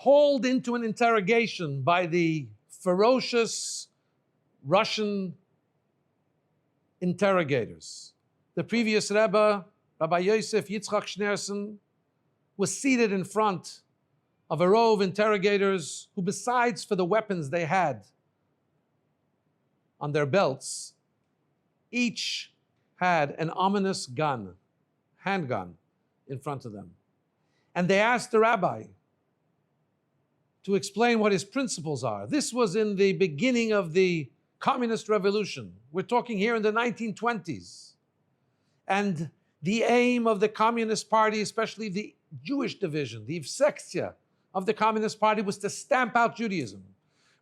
hauled into an interrogation by the ferocious Russian interrogators. The previous Rebbe, Rabbi Yosef Yitzchak Schneerson, was seated in front of a row of interrogators who, besides for the weapons they had on their belts, each had an ominous gun, handgun, in front of them. And they asked the rabbi to explain what his principles are. This was in the beginning of the communist revolution. We're talking here in the 1920s. And the aim of the Communist Party, especially the Jewish division, the Ivsektia of the Communist Party, was to stamp out Judaism.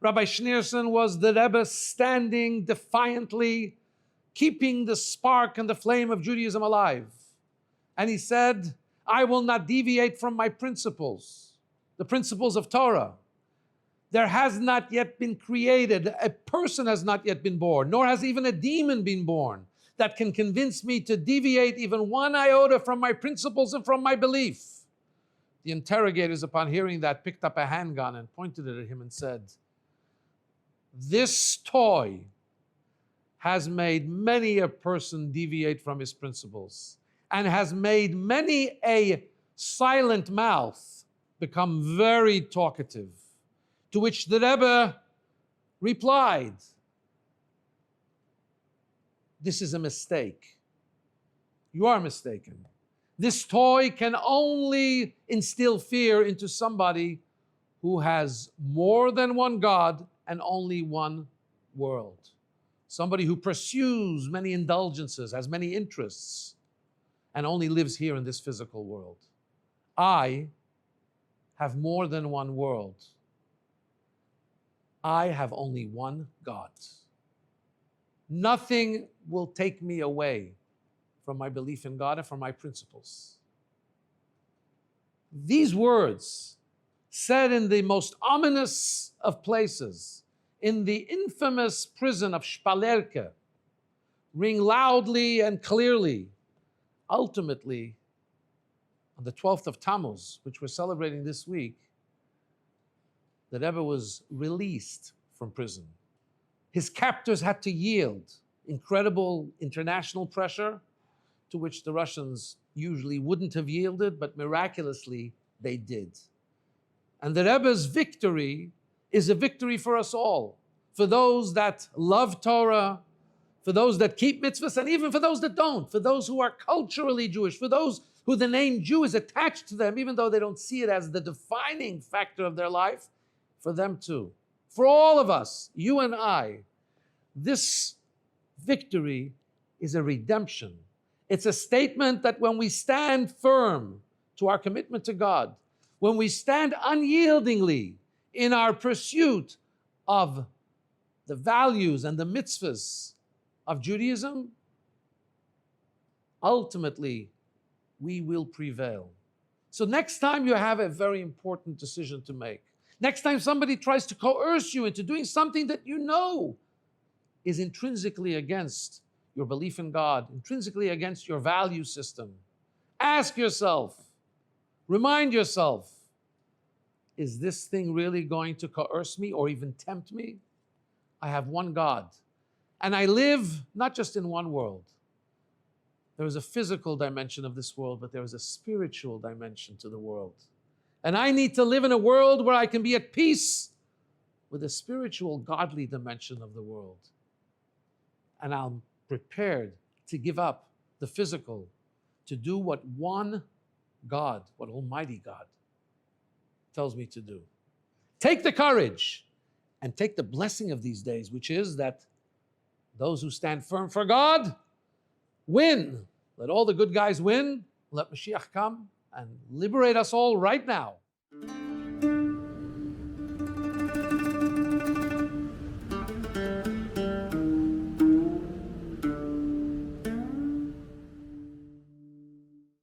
Rabbi Schneerson was the Rebbe standing defiantly, keeping the spark and the flame of Judaism alive. And he said, I will not deviate from my principles, the principles of Torah. There has not yet been created, a person has not yet been born, nor has even a demon been born, that can convince me to deviate even one iota from my principles and from my belief. The interrogators, upon hearing that, picked up a handgun and pointed it at him and said, this toy has made many a person deviate from his principles and has made many a silent mouth become very talkative. To which the Rebbe replied, this is a mistake. You are mistaken. This toy can only instill fear into somebody who has more than one God and only one world. Somebody who pursues many indulgences, has many interests, and only lives here in this physical world. I have more than one world. I have only one God. Nothing will take me away from my belief in God and from my principles. These words, said in the most ominous of places, in the infamous prison of Spalerke, ring loudly and clearly. Ultimately, on the 12th of Tammuz, which we're celebrating this week, the Rebbe was released from prison. His captors had to yield. Incredible international pressure to which the Russians usually wouldn't have yielded, but miraculously they did. And the Rebbe's victory is a victory for us all, for those that love Torah, for those that keep mitzvahs, and even for those that don't, for those who are culturally Jewish, for those who the name Jew is attached to them, even though they don't see it as the defining factor of their life, for them too. For all of us, you and I, this victory is a redemption. It's a statement that when we stand firm to our commitment to God, when we stand unyieldingly in our pursuit of the values and the mitzvahs of Judaism, ultimately we will prevail. So next time you have a very important decision to make, next time somebody tries to coerce you into doing something that you know is intrinsically against your belief in God, intrinsically against your value system, ask yourself, remind yourself, is this thing really going to coerce me or even tempt me? I have one God, and I live not just in one world. There is a physical dimension of this world, but there is a spiritual dimension to the world. And I need to live in a world where I can be at peace with the spiritual, godly dimension of the world. And I'm prepared to give up the physical to do what one God, what Almighty God tells me to do. Take the courage and take the blessing of these days, which is that those who stand firm for God win. Let all the good guys win. Let Mashiach come and liberate us all right now.